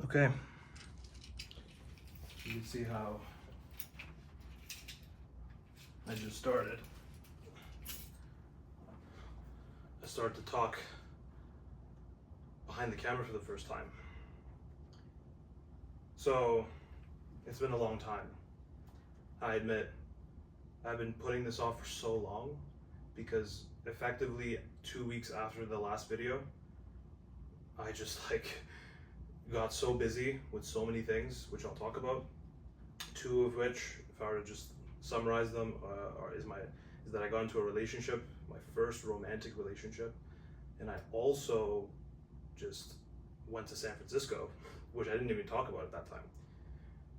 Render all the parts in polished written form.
Okay, you can see how I just started. I started to talk behind the camera for the first time. So it's been a long time. I admit I've been putting this off for so long because effectively 2 weeks after the last video, I just got so busy with so many things, which I'll talk about. Two of which, if I were to just summarize them, is that I got into a relationship, my first romantic relationship, and I also just went to San Francisco, which I didn't even talk about at that time.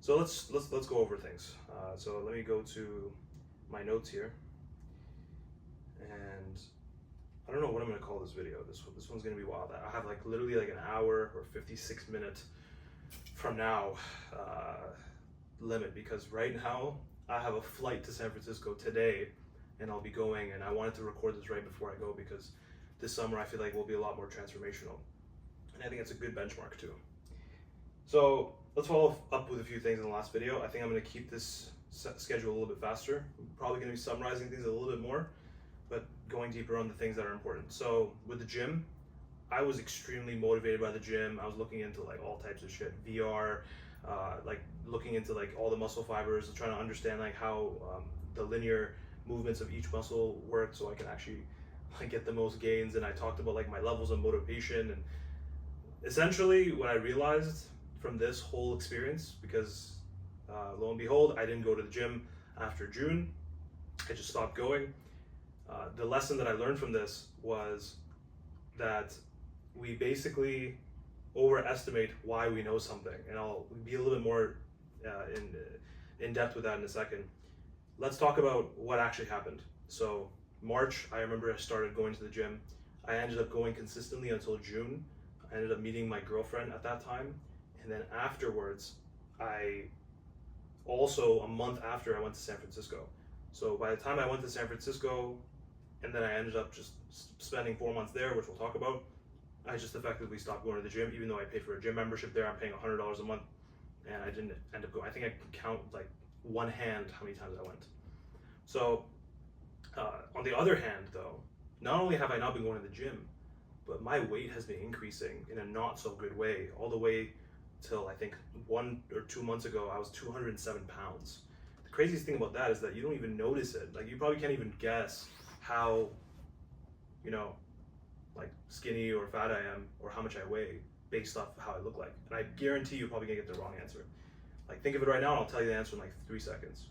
So let's go over things. So let me go to my notes here, and I don't know what I'm gonna call this video. This one's gonna be wild. I have literally an hour or 56 minutes from now limit, because right now I have a flight to San Francisco today, and I'll be going, and I wanted to record this right before I go because this summer I feel like will be a lot more transformational, and I think it's a good benchmark too. So let's follow up with a few things in the last video. I think I'm going to keep this schedule a little bit faster. I'm probably going to be summarizing things a little bit more, but going deeper on the things that are important. So with the gym, I was extremely motivated by the gym. I was looking into all types of shit, VR, looking into all the muscle fibers, trying to understand how the linear movements of each muscle work, so I can actually get the most gains. And I talked about my levels of motivation, and essentially what I realized from this whole experience, because lo and behold, I didn't go to the gym after June. I just stopped going. The lesson that I learned from this was that we basically overestimate why we know something, and I'll be a little bit more in depth with that in a second. Let's talk about what actually happened. So March, I remember I started going to the gym. I ended up going consistently until June. I ended up meeting my girlfriend at that time, and then afterwards, I also, a month after, I went to San Francisco. So by the time I went to San Francisco, and then I ended up just spending 4 months there, which we'll talk about, I just effectively stopped going to the gym, even though I paid for a gym membership there. I'm paying $100 a month, and I didn't end up going. I think I can count one hand how many times I went. So on the other hand though, not only have I not been going to the gym, but my weight has been increasing in a not so good way, all the way till I think 1 or 2 months ago, I was 207 pounds. The craziest thing about that is that you don't even notice it. You probably can't even guess how, skinny or fat I am, or how much I weigh based off how I look like. And I guarantee you're probably gonna get the wrong answer. Think of it right now, and I'll tell you the answer in 3 seconds.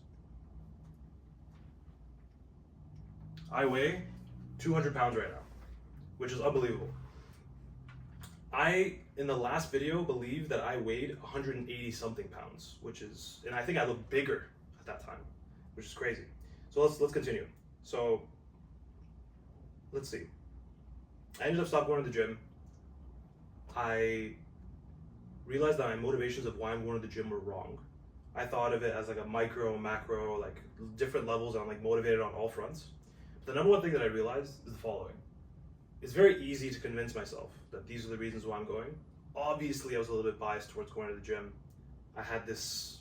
I weigh 200 pounds right now, which is unbelievable. I, in the last video, believe that I weighed 180 something pounds, and I think I looked bigger at that time, which is crazy. So let's continue. So let's see. I ended up stopping going to the gym. I realized that my motivations of why I'm going to the gym were wrong. I thought of it as a micro, macro, different levels, and I'm motivated on all fronts. But the number one thing that I realized is the following. It's very easy to convince myself that these are the reasons why I'm going. Obviously, I was a little bit biased towards going to the gym. I had this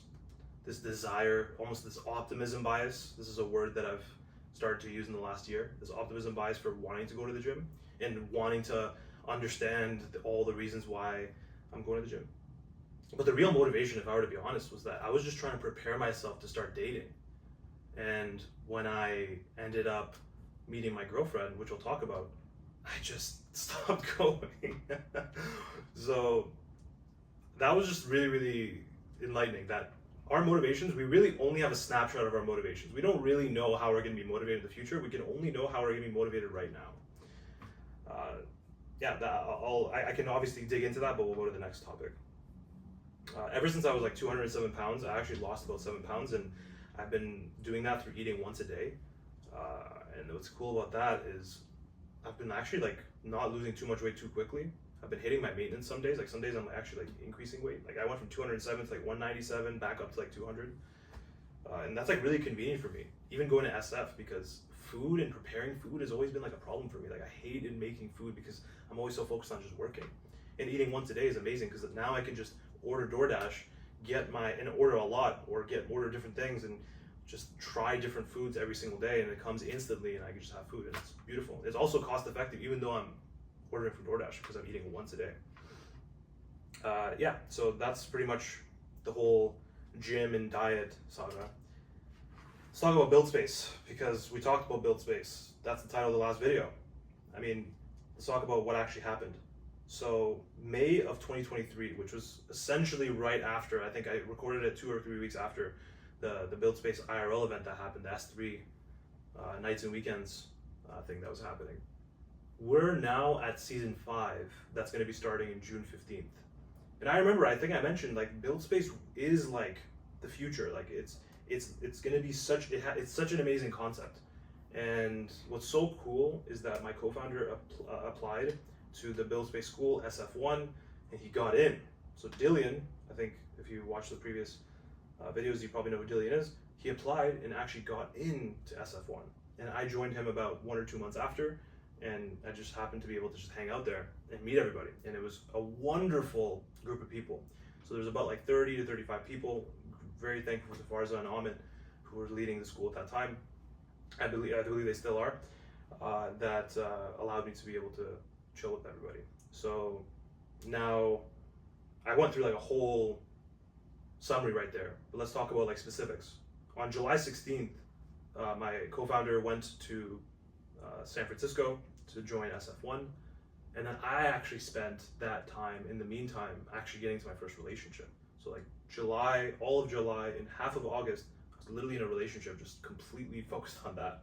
desire, almost this optimism bias. This is a word that I've started to use in the last year. This optimism bias for wanting to go to the gym and wanting to understand all the reasons why I'm going to the gym. But the real motivation, if I were to be honest, was that I was just trying to prepare myself to start dating. And when I ended up meeting my girlfriend, which we'll talk about, I just stopped going. So that was just really, really enlightening, that our motivations, we really only have a snapshot of our motivations. We don't really know how we're going to be motivated in the future. We can only know how we're going to be motivated right now. I can obviously dig into that, but we'll go to the next topic. Ever since I was 207 pounds, I actually lost about 7 pounds, and I've been doing that through eating once a day. And what's cool about that is I've been actually not losing too much weight too quickly. I've been hitting my maintenance some days. Some days I'm actually increasing weight. I went from 207 to 197, back up to 200. And that's really convenient for me, even going to SF, because food and preparing food has always been a problem for me. I hated making food because I'm always so focused on just working. And eating once a day is amazing because now I can just order DoorDash, and order a lot, or order different things, and just try different foods every single day, and it comes instantly, and I can just have food, and it's beautiful. It's also cost effective, even though I'm ordering from DoorDash, because I'm eating once a day. Yeah, so that's pretty much the whole gym and diet saga. Let's talk about buildspace, because we talked about buildspace. That's the title of the last video. I mean, let's talk about what actually happened. So May of 2023, which was essentially right after, I think I recorded it 2 or 3 weeks after the buildspace IRL event that happened, the S3 nights and weekends thing that was happening. We're now at season 5. That's going to be starting in June 15th. And I remember, I think I mentioned, like, buildspace is like the future. Like, it's going to be it's such an amazing concept. And what's so cool is that my co-founder applied to the buildspace school, SF1, and he got in. So Dillian, I think if you watch the previous videos, you probably know who Dillian is. He applied and actually got into SF1. And I joined him about 1 or 2 months after, and I just happened to be able to just hang out there and meet everybody. And it was a wonderful group of people. So there's about like 30 to 35 people. Very thankful to Farza and Amit, who were leading the school at that time. I believe they still are. That allowed me to be able to chill with everybody. So now I went through like a whole summary right there, but let's talk about like specifics. On July 16th, my co-founder went to San Francisco to join SF1, and then I actually spent that time in the meantime actually getting to my first relationship. So like July, all of July and half of August, I was literally in a relationship, just completely focused on that.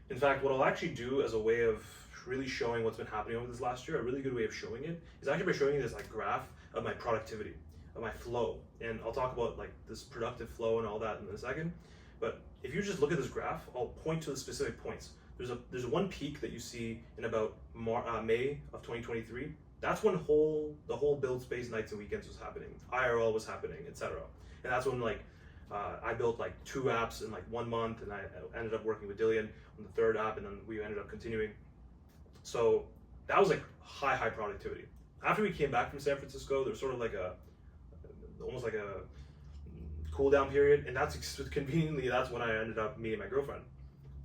In fact, what I'll actually do as a way of really showing what's been happening over this last year, a really good way of showing it, is actually by showing you this like graph of my productivity, of my flow. And I'll talk about like this productive flow and all that in a second. But if you just look at this graph, I'll point to the specific points. There's one peak that you see in about May of 2023. That's when the whole buildspace nights and weekends was happening. IRL was happening, etc. And that's when like I built like 2 apps in like 1 month, and I ended up working with Dillian on the 3rd app, and then we ended up continuing. So that was like high productivity. After we came back from San Francisco, there was sort of like almost like a cool down period, and that's conveniently that's when I ended up meeting my girlfriend.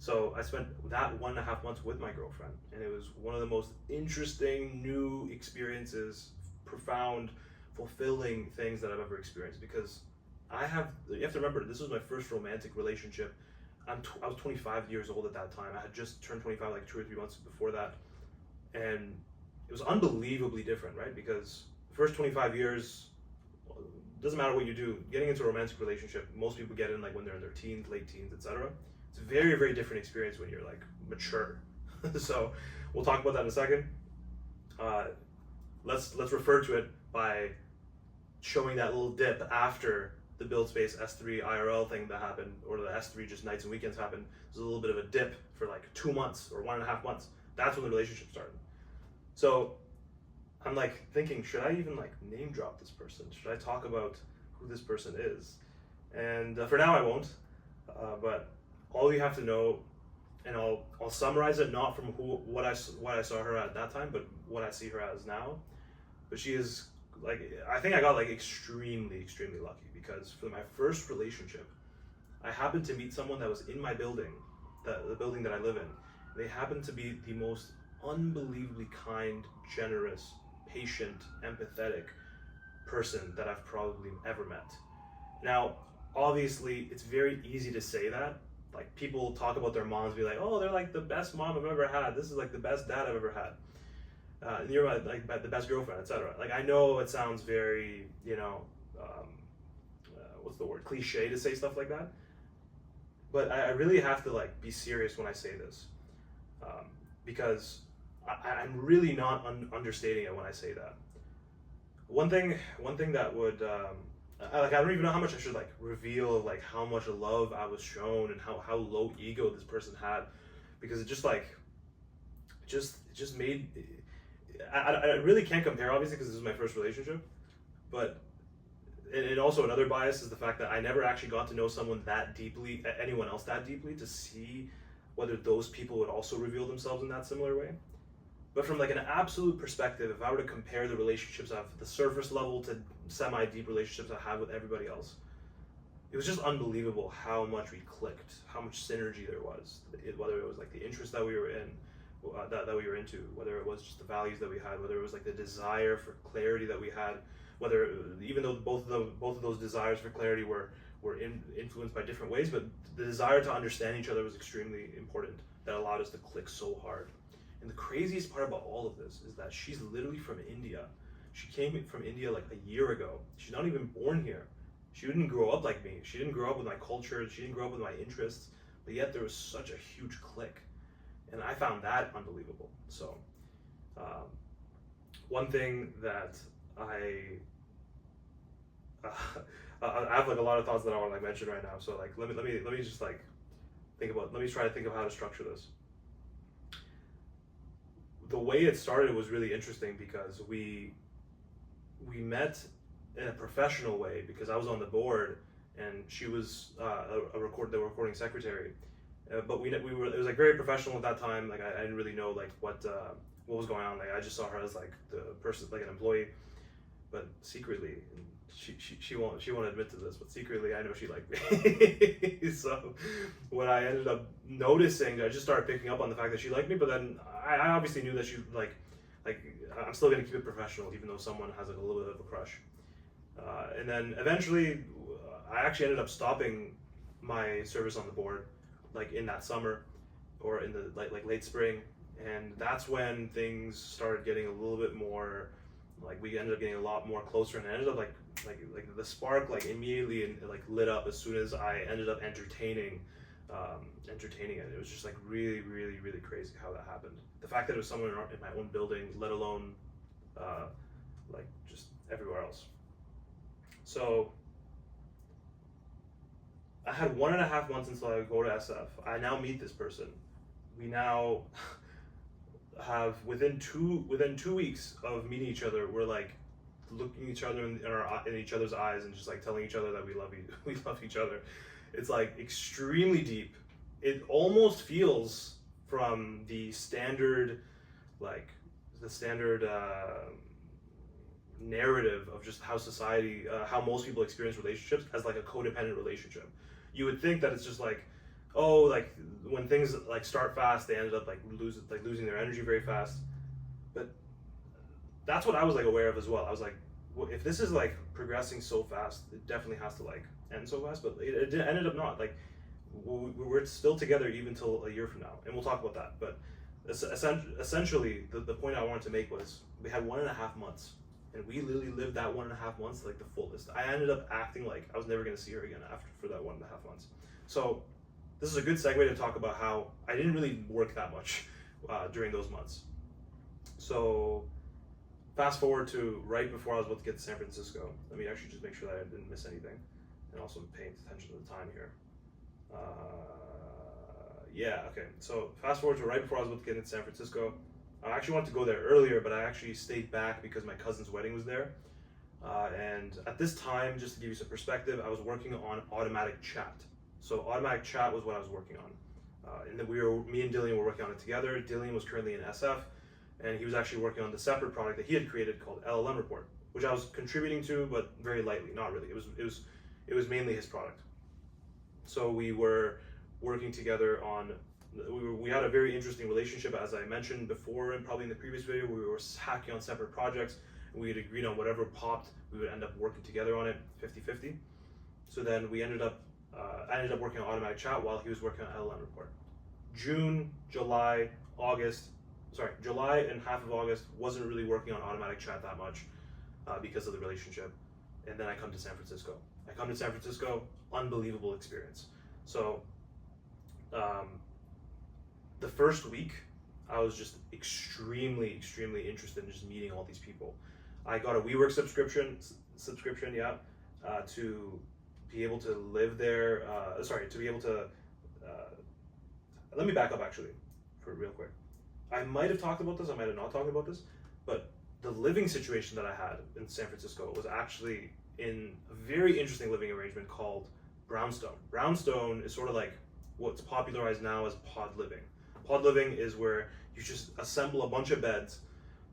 So I spent that 1.5 months with my girlfriend, and it was one of the most interesting new experiences, profound, fulfilling things that I've ever experienced, because you have to remember, this was my first romantic relationship. I was 25 years old at that time. I had just turned 25 like 2 or 3 months before that, and it was unbelievably different, right? Because the first 25 years, doesn't matter what you do, getting into a romantic relationship, most people get in like when they're in their teens, late teens, etc. It's a very different experience when you're like mature. So we'll talk about that in a second. Let's refer to it by showing that little dip after the buildspace S3 IRL thing that happened, or the S3 just nights and weekends happened. There's a little bit of a dip for like 2 months or 1.5 months. That's when the relationship started. So I'm like thinking, should I even like name drop this person? Should I talk about who this person is? And for now I won't, but all you have to know, and I'll summarize it not from what I saw her at that time, but what I see her as now. But she is like, I think I got like extremely lucky, because for my first relationship, I happened to meet someone that was in my building, the building that I live in. They happened to be the most unbelievably kind, generous, patient, empathetic person that I've probably ever met. Now, obviously, it's very easy to say that. Like, people talk about their moms, be like, oh, they're like the best mom I've ever had. This is like the best dad I've ever had. And you're like the best girlfriend, etc. Like, I know it sounds very, what's the word, cliche to say stuff like that. But I really have to like be serious when I say this, because I'm really not understating it when I say that. One thing that would, I don't even know how much I should like reveal of like how much love I was shown and how low ego this person had, because it just made, I really can't compare, obviously, because this is my first relationship, but and also another bias is the fact that I never actually got to know someone that deeply, anyone else that deeply, to see whether those people would also reveal themselves in that similar way. But from like an absolute perspective, if I were to compare the relationships of the surface level to semi-deep relationships I had with everybody else, it was just unbelievable how much we clicked, how much synergy there was. Whether it was like the interest that we were in, that we were into, whether it was just the values that we had, whether it was like the desire for clarity that we had, whether even though both of those desires for clarity were influenced by different ways, but the desire to understand each other was extremely important. That allowed us to click so hard. And the craziest part about all of this is that she's literally from India. She came from India like a year ago. She's not even born here. She didn't grow up like me. She didn't grow up with my culture. She didn't grow up with my interests. But yet there was such a huge click. And I found that unbelievable. So one thing that I have like a lot of thoughts that I want to like mention right now. So like let me just like let me try to think of how to structure this. The way it started was really interesting because we met in a professional way because I was on the board and she was the recording secretary. But we were, it was like very professional at that time. Like I didn't really know like what was going on. Like I just saw her as like the person, like an employee. But secretly, she won't admit to this, but secretly I know she liked me. So when I ended up noticing, I just started picking up on the fact that she liked me. But then I obviously knew that she like I'm still gonna keep it professional, even though someone has like a little bit of a crush. And then eventually, I actually ended up stopping my service on the board, like in that summer, or in the like late spring, and that's when things started getting a little bit more. Like we ended up getting a lot more closer, and I ended up like the spark like immediately and like lit up as soon as I ended up entertaining it. It was just like really crazy how that happened. The fact that it was someone in my own building, let alone like just everywhere else. So I had 1.5 months until I would go to SF. I now meet this person. We now have within two weeks of meeting each other, we're like looking each other in each other's eyes and just like telling each other that we love each other. It's like extremely deep. It almost feels from the standard narrative of just how society, how most people experience relationships as like a codependent relationship. You would think that it's just like, oh, like when things like start fast, they ended up like losing their energy very fast. But that's what I was like aware of as well. I was like, well, if this is like progressing so fast, it definitely has to like end so fast. But it ended up not. Like we're still together even till a year from now, and we'll talk about that. But essentially, the point I wanted to make was we had 1.5 months, and we literally lived that 1.5 months like the fullest. I ended up acting like I was never going to see her again for that 1.5 months. So this is a good segue to talk about how I didn't really work that much during those months. So fast forward to right before I was about to get to San Francisco. Let me actually just make sure that I didn't miss anything, and also paying attention to the time here. Yeah, okay. So fast forward to right before I was about to get into San Francisco. I actually wanted to go there earlier, but I actually stayed back because my cousin's wedding was there. And at this time, just to give you some perspective, I was working on automatic.chat. So automatic.chat was what I was working on. And then me and Dillian were working on it together. Dillian was currently in SF, and he was actually working on the separate product that he had created called LLM Report, which I was contributing to, but very lightly, not really. It was mainly his product. So we were working together on. We had a very interesting relationship, as I mentioned before, and probably in the previous video. We were hacking on separate projects, and we had agreed on whatever popped, we would end up working together on it, 50-50. So then we ended up. I ended up working on automatic chat while he was working on LLM report. July and half of August wasn't really working on automatic chat that much because of the relationship. And then I come to San Francisco. Unbelievable experience. So the first week, I was just extremely interested in just meeting all these people. I got a WeWork subscription, to be able to live there. Let me back up actually, for real quick. I might have talked about this, I might have not talked about this, but the living situation that I had in San Francisco was actually in a very interesting living arrangement called brownstone. Brownstone is sort of like what's popularized now as pod living. Pod living is where You just assemble a bunch of beds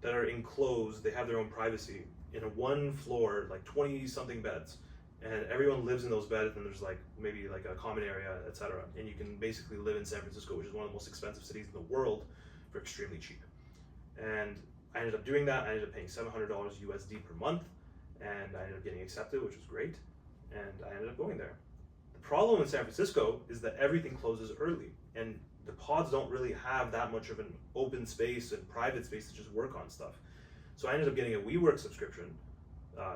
that are enclosed, they have their own privacy, in a one floor, like 20 something beds, and everyone lives in those beds, and there's like maybe like a common area, etc. And you can basically live in San Francisco, which is one of the most expensive cities in the world, for extremely cheap. And I ended up doing that. I ended up paying $700 USD per month, and I ended up getting accepted, which was great, and I ended up going there. The problem in San Francisco is that everything closes early, and the pods don't really have that much of an open space and private space to just work on stuff. So I ended up getting a WeWork subscription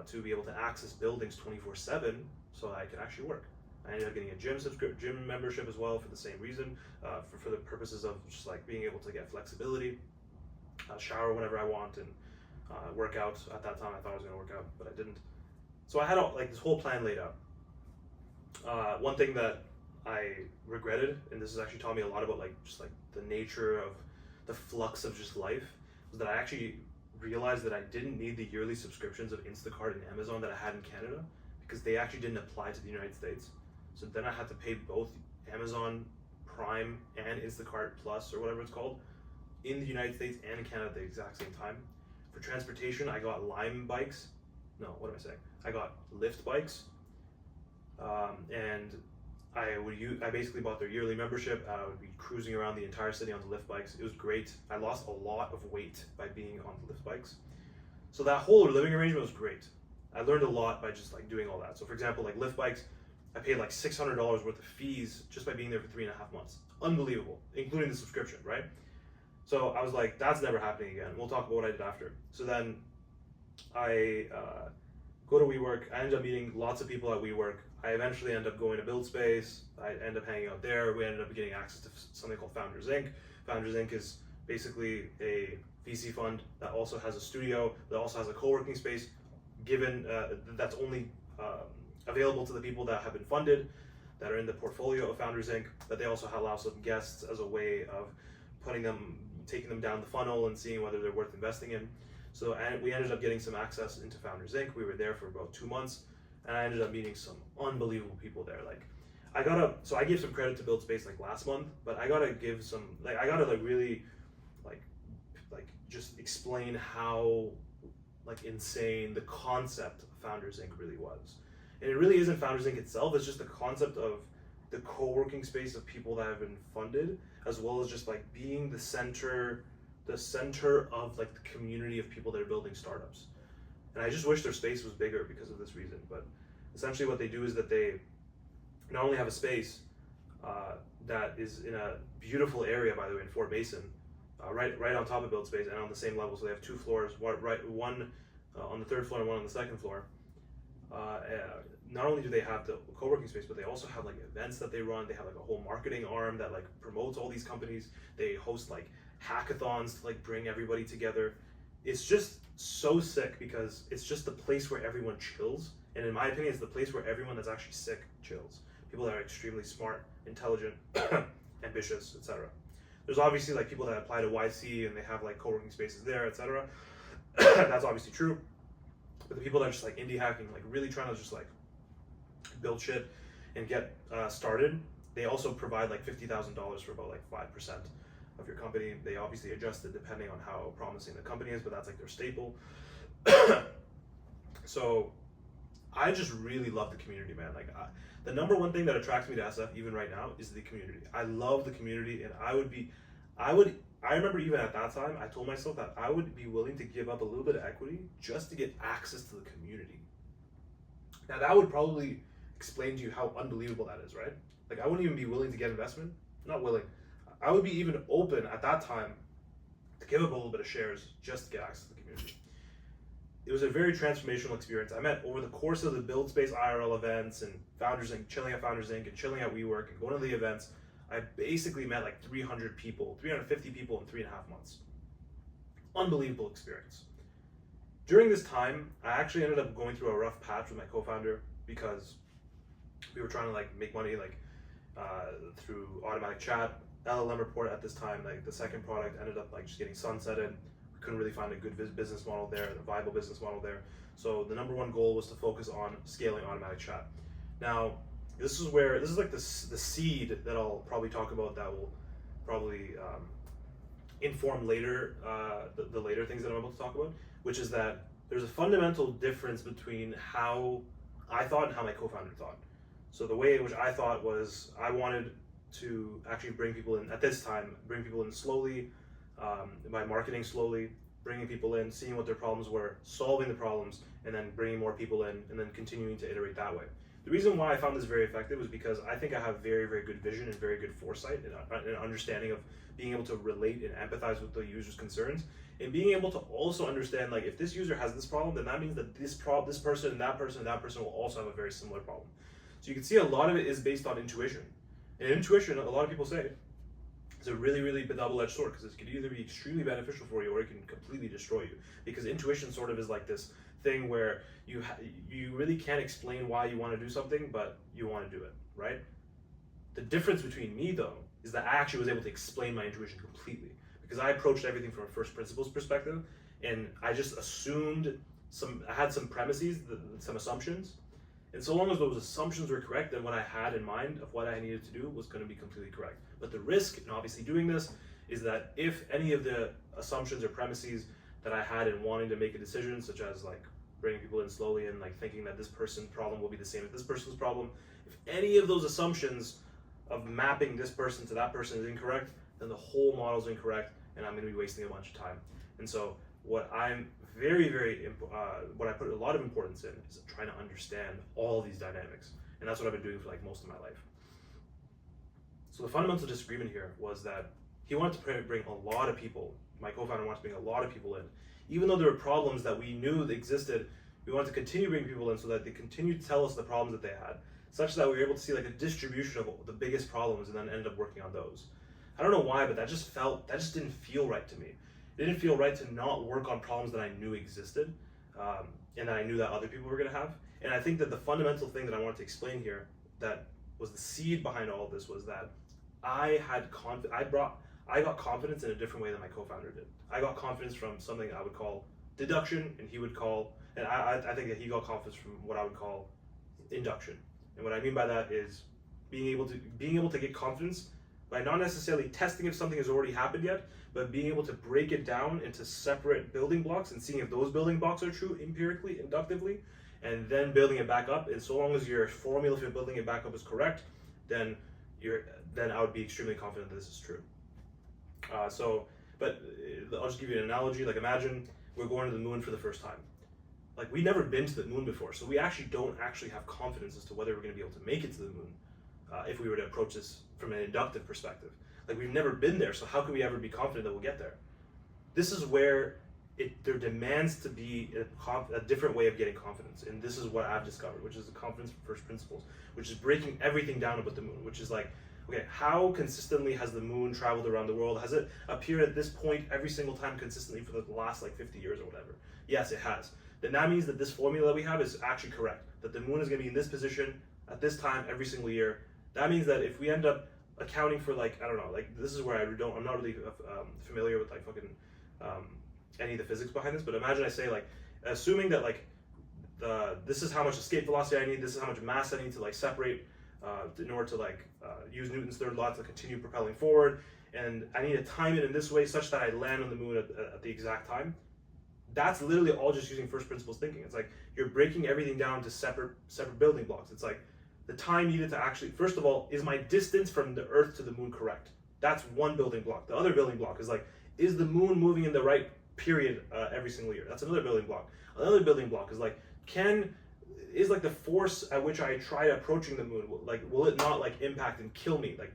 to be able to access buildings 24/7 so I could actually work. I ended up getting a gym membership as well for the same reason, for the purposes of just like being able to get flexibility, shower whenever I want, and work out. At that time I thought I was going to work out, but I didn't. So I had like this whole plan laid out. One thing that I regretted, and this has actually taught me a lot about like just like the nature of the flux of just life, was that I actually realized that I didn't need the yearly subscriptions of Instacart and Amazon that I had in Canada, because they actually didn't apply to the United States. So then I had to pay both Amazon Prime and Instacart Plus, or whatever it's called, in the United States and in Canada at the exact same time. For transportation, I got Lime bikes. No, what am I saying? I got Lyft bikes, and I basically bought their yearly membership. I would be cruising around the entire city on the Lyft bikes. It was great. I lost a lot of weight by being on the Lyft bikes. So that whole living arrangement was great. I learned a lot by just like doing all that. So for example, like Lyft bikes, I paid like $600 worth of fees just by being there for 3.5 months. Unbelievable, including the subscription, right? So I was like, that's never happening again. We'll talk about what I did after. So then I go to WeWork. I ended up meeting lots of people at WeWork. I eventually ended up going to buildspace. I ended up hanging out there. We ended up getting access to something called Founders Inc. Founders Inc. is basically a VC fund that also has a studio, that also has a co-working space, given that's only available to the people that have been funded, that are in the portfolio of Founders Inc. But they also allow some guests as a way of taking them down the funnel and seeing whether they're worth investing in. So we ended up getting some access into Founders Inc. We were there for about 2 months. And I ended up meeting some unbelievable people there. Like, so I gave some credit to buildspace like last month, but I gotta give some, like, I gotta like really, like just explain how like insane the concept of Founders Inc. really was. And it really isn't Founders Inc. itself. It's just the concept of the co-working space of people that have been funded, as well as just like being the center of like the community of people that are building startups. And I just wish their space was bigger because of this reason. But essentially what they do is that they not only have a space that is in a beautiful area, by the way, in Fort Mason, right on top of buildspace and on the same level. So they have 2 floors, one on the 3rd floor and one on the 2nd floor. Not only do they have the co-working space, but they also have like events that they run. They have like a whole marketing arm that like promotes all these companies. They host like hackathons to like bring everybody together. It's just so sick because it's just the place where everyone chills. And in my opinion, it's the place where everyone that's actually sick chills. People that are extremely smart, intelligent, ambitious, etc. There's obviously like people that apply to YC and they have like co-working spaces there, etc. That's obviously true. But the people that are just like indie hacking, like really trying to just like build shit and get started, they also provide like $50,000 for about like 5% of your company. They obviously adjust it depending on how promising the company is, but that's like their staple. So I just really love the community, man. Like the number one thing that attracts me to SF even right now is the community. I love the community, and I remember even at that time, I told myself that I would be willing to give up a little bit of equity just to get access to the community. Now that would probably explain to you how unbelievable that is, right? Like I wouldn't even be willing to get investment. Not willing. I would be even open at that time to give up a little bit of shares just to get access to the community. It was a very transformational experience. I met over the course of the buildspace IRL events and Founders Inc., chilling at Founders Inc. and chilling at WeWork and going to the events. I basically met like 350 people in 3.5 months. Unbelievable experience. During this time, I actually ended up going through a rough patch with my co-founder because we were trying to like make money like through automatic.chat. LLM report at this time, like the second product ended up like just getting sunsetted. We couldn't really find a good business model there, a viable business model there. So the number one goal was to focus on scaling automatic.chat. Now, this is like the seed that I'll probably talk about that will probably inform later, the later things that I'm about to talk about, which is that there's a fundamental difference between how I thought and how my co-founder thought. So the way in which I thought was I wanted to actually bring people in, at this time, bring people in slowly, by marketing slowly, bringing people in, seeing what their problems were, solving the problems, and then bringing more people in, and then continuing to iterate that way. The reason why I found this very effective was because I think I have very, very good vision and very good foresight and an understanding of being able to relate and empathize with the user's concerns, and being able to also understand, like, if this user has this problem, then that means that this person and that person will also have a very similar problem. So you can see a lot of it is based on intuition. And intuition, a lot of people say, is a really, really double-edged sword, because it can either be extremely beneficial for you or it can completely destroy you. Because intuition sort of is like this thing where you really can't explain why you want to do something, but you want to do it, right? The difference between me, though, is that I actually was able to explain my intuition completely, because I approached everything from a first principles perspective, and I just assumed I had some premises, some assumptions, and so long as those assumptions were correct, then what I had in mind of what I needed to do was going to be completely correct. But the risk in obviously doing this is that if any of the assumptions or premises that I had in wanting to make a decision, such as like bringing people in slowly and like thinking that this person's problem will be the same as this person's problem, if any of those assumptions of mapping this person to that person is incorrect, then the whole model is incorrect, and I'm going to be wasting a bunch of time. And so what I'm what I put a lot of importance in is trying to understand all these dynamics, and that's what I've been doing for like most of my life. So the fundamental disagreement here was that he wanted to bring a lot of people. My co-founder wanted to bring a lot of people in, even though there were problems that we knew that existed. We wanted to continue bringing people in so that they continued to tell us the problems that they had, such that we were able to see like a distribution of the biggest problems and then end up working on those. I don't know why, but that just didn't feel right to me. It didn't feel right to not work on problems that I knew existed, and that I knew that other people were going to have. And I think that the fundamental thing that I wanted to explain here, that was the seed behind all of this, was that I got confidence in a different way than my co-founder did. I got confidence from something I would call deduction, and he would call, and I think that he got confidence from what I would call induction. And what I mean by that is being able to get confidence by not necessarily testing if something has already happened yet, but being able to break it down into separate building blocks and seeing if those building blocks are true empirically, inductively, and then building it back up. And so long as your formula for building it back up is correct, then I would be extremely confident that this is true. But I'll just give you an analogy. Like, imagine we're going to the moon for the first time. Like, we've never been to the moon before, so we actually don't have confidence as to whether we're going to be able to make it to the moon if we were to approach this from an inductive perspective. Like, we've never been there, so how can we ever be confident that we'll get there? This is where there demands to be a different way of getting confidence, and this is what I've discovered, which is the confidence from first principles, which is breaking everything down about the moon, which is like, okay, how consistently has the moon traveled around the world? Has it appeared at this point every single time consistently for the last like 50 years or whatever? Yes, it has. Then that means that this formula that we have is actually correct, that the moon is going to be in this position at this time every single year. That means that if we end up accounting for, like, I don't know, like, this is where I'm not really familiar with like fucking any of the physics behind this, but imagine I say, like, assuming that like this is how much escape velocity I need, this is how much mass I need to like separate in order to like use Newton's third law to continue propelling forward, and I need to time it in this way such that I land on the moon at the exact time. That's literally all just using first principles thinking. It's like you're breaking everything down to separate building blocks. It's like the time needed to actually, first of all, is my distance from the Earth to the moon correct? That's one building block. The other building block is like, is the moon moving in the right period every single year? That's another building block. Another building block is like, is like the force at which I try approaching the moon, like, will it not like impact and kill me? Like,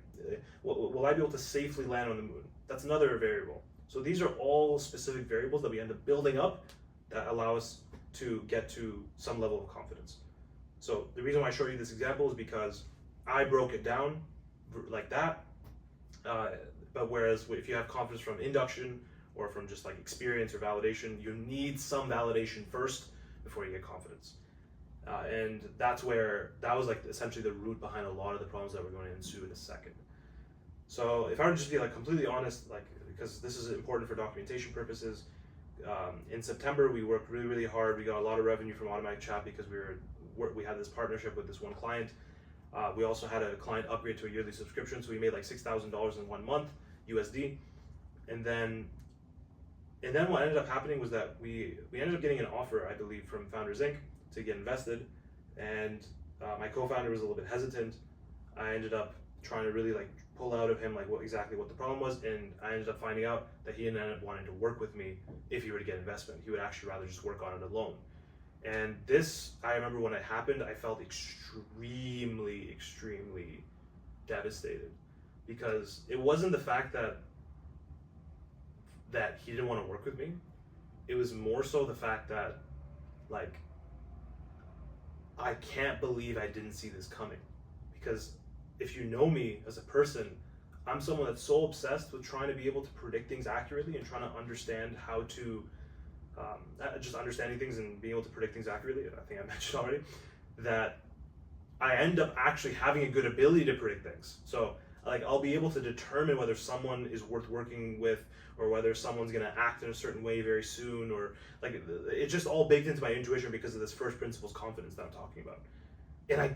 will I be able to safely land on the moon? That's another variable. So these are all specific variables that we end up building up that allow us to get to some level of confidence. So the reason why I show you this example is because I broke it down like that. But whereas if you have confidence from induction or from just like experience or validation, you need some validation first before you get confidence. And that was like essentially the root behind a lot of the problems that we're going to ensue in a second. So if I were to just be like completely honest, like, because this is important for documentation purposes, in September we worked really, really hard. We got a lot of revenue from automatic.chat because we had this partnership with this one client. We also had a client upgrade to a yearly subscription, so we made like $6,000 in 1 month USD. And then what ended up happening was that we ended up getting an offer, I believe, from Founders Inc. to get invested, and my co-founder was a little bit hesitant. I ended up trying to really like pull out of him like exactly what the problem was, and I ended up finding out that he didn't end up wanting to work with me if he were to get investment. He would actually rather just work on it alone. And this, I remember when it happened, I felt extremely devastated, because it wasn't the fact that he didn't want to work with me. It was more so the fact that, like, I can't believe I didn't see this coming. Because if you know me as a person, I'm someone that's so obsessed with trying to be able to predict things accurately and trying to understand how to, just understanding things and being able to predict things accurately, I think I mentioned already, that I end up actually having a good ability to predict things. So like, I'll be able to determine whether someone is worth working with, or whether someone's gonna act in a certain way very soon, or like, it's just all baked into my intuition because of this first principles confidence that I'm talking about. And I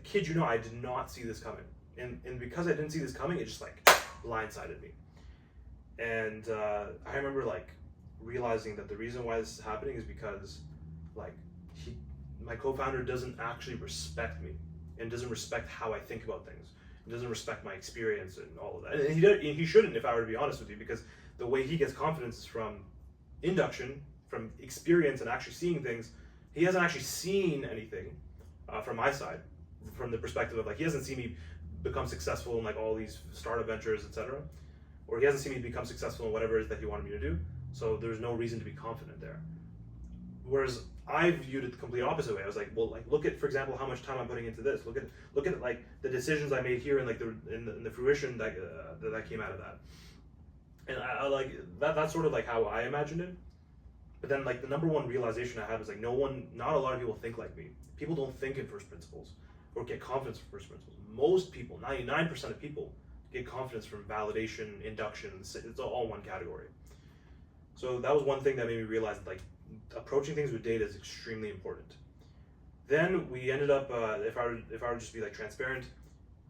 kid you not, I did not see this coming. And because I didn't see this coming, it just like blindsided me. And I remember like realizing that the reason why this is happening is because like my co-founder doesn't actually respect me, and doesn't respect how I think about things. He doesn't respect my experience and all of that. And he shouldn't, if I were to be honest with you, because the way he gets confidence is from induction, from experience and actually seeing things. He hasn't actually seen anything from my side, from the perspective of like, he hasn't seen me become successful in like all these startup ventures, etc. Or he hasn't seen me become successful in whatever it is that he wanted me to do. So there's no reason to be confident there. Whereas I viewed it the complete opposite way. I was like, well, like, look at, for example, how much time I'm putting into this. Look at like the decisions I made here, and like the fruition that came out of that. And I like that. That's sort of like how I imagined it. But then like the number one realization I had was like, not a lot of people think like me. People don't think in first principles or get confidence from first principles. Most people, 99% of people, get confidence from validation, induction. It's all one category. So that was one thing that made me realize that, like, approaching things with data is extremely important. Then we ended up, if I were to just be like transparent,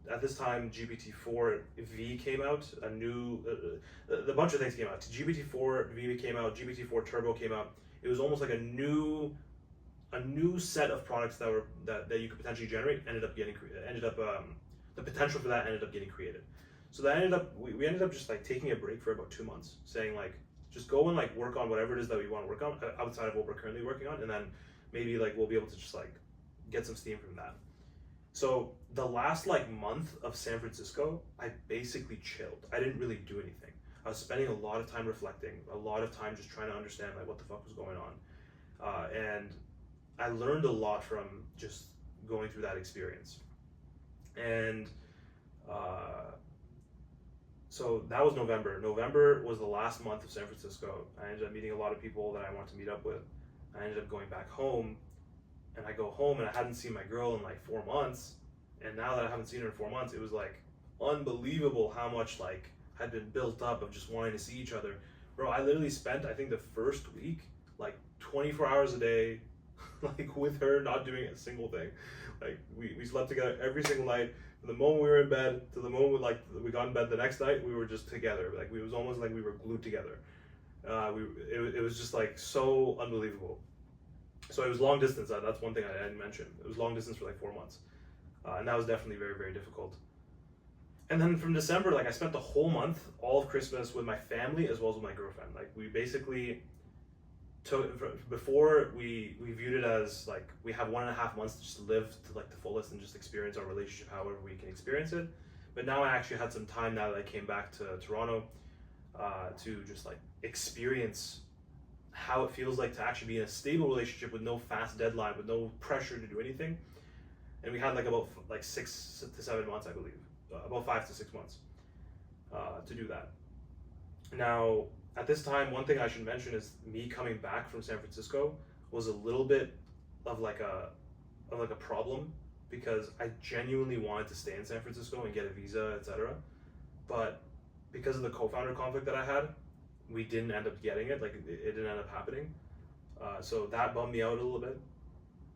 at this time GPT-4 V came out, a bunch of things came out. GPT-4 V came out, GPT-4 Turbo came out. It was almost like a new set of products that you could potentially generate. The potential for that ended up getting created. So that we ended up just like taking a break for about 2 months, saying like, just go and like work on whatever it is that we want to work on outside of what we're currently working on, and then maybe like we'll be able to just like get some steam from that. So the last like month of San Francisco, I basically chilled. I didn't really do anything. I was spending a lot of time reflecting, a lot of time just trying to understand like what the fuck was going on, and I learned a lot from just going through that experience. And so that was November. November was the last month of San Francisco. I ended up meeting a lot of people that I wanted to meet up with. I ended up going back home, and I go home and I hadn't seen my girl in like 4 months. And now that I haven't seen her in 4 months, it was like unbelievable how much like had been built up of just wanting to see each other. Bro, I literally spent, I think the first week, like 24 hours a day, like with her, not doing a single thing. Like we slept together every single night. From the moment we were in bed to the moment like we got in bed the next night, we were just together. Like it was almost like we were glued together. It was just like so unbelievable. So it was long distance. That's one thing I didn't mention. It was long distance for like 4 months, and that was definitely very, very difficult. And then from December, like I spent the whole month, all of Christmas, with my family as well as with my girlfriend. Like we basically before we viewed it as like we have 1.5 months to just live to like the fullest and just experience our relationship however we can experience it. But now I actually had some time now that I came back to Toronto to just like experience how it feels like to actually be in a stable relationship with no fast deadline, with no pressure to do anything. And we had like about 6 to 7 months, I believe, about 5 to 6 months to do that. Now, at this time, one thing I should mention is me coming back from San Francisco was a little bit of like a problem, because I genuinely wanted to stay in San Francisco and get a visa, etc. But because of the co-founder conflict that I had, we didn't end up getting it. Like it didn't end up happening. So that bummed me out a little bit.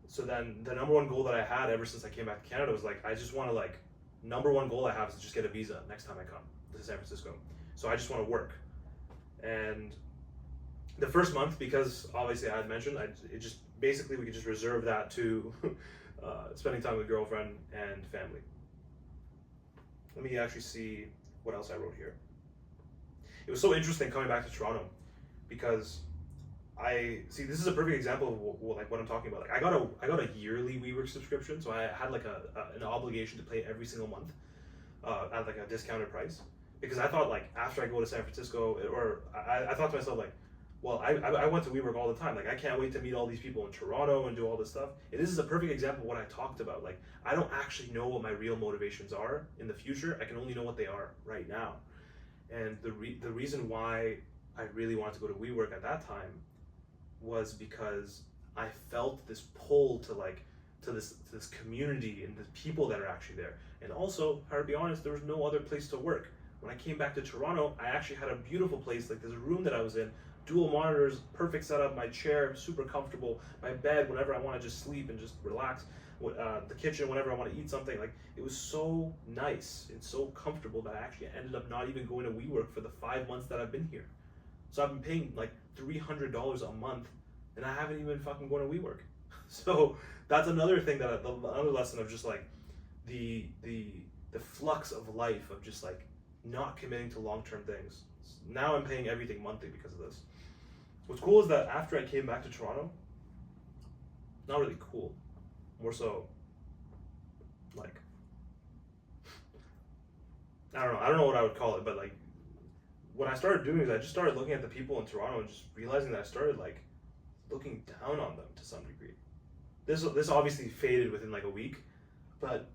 So then the number one goal that I had ever since I came back to Canada was like, I just want to like, number one goal I have is to just get a visa next time I come to San Francisco. So I just want to work. And the first month, because obviously I had mentioned, it just basically we could just reserve that to spending time with girlfriend and family. Let me actually see what else I wrote here. It was so interesting coming back to Toronto, because I see this is a perfect example of what I'm talking about. Like I got a yearly WeWork subscription, so I had like an obligation to pay every single month at like a discounted price, because I thought like after I go to San Francisco, or I thought to myself like, well, I went to WeWork all the time. Like I can't wait to meet all these people in Toronto and do all this stuff. And this is a perfect example of what I talked about. Like I don't actually know what my real motivations are in the future. I can only know what they are right now. And the reason why I really wanted to go to WeWork at that time was because I felt this pull to this community and the people that are actually there. And also, to be honest, there was no other place to work. When I came back to Toronto, I actually had a beautiful place, like this room that I was in, dual monitors, perfect setup, my chair, super comfortable, my bed whenever I want to just sleep and just relax, the kitchen whenever I want to eat something. Like it was so nice and so comfortable that I actually ended up not even going to WeWork for the 5 months that I've been here. So I've been paying like $300 a month, and I haven't even fucking gone to WeWork. So that's another thing another lesson of just like the flux of life of just like not committing to long-term things. Now I'm paying everything monthly because of this. What's cool is that after I came back to Toronto, not really cool, more so like, I don't know what I would call it, but like what I started doing is I just started looking at the people in Toronto and just realizing that I started like looking down on them to some degree. This obviously faded within like a week, but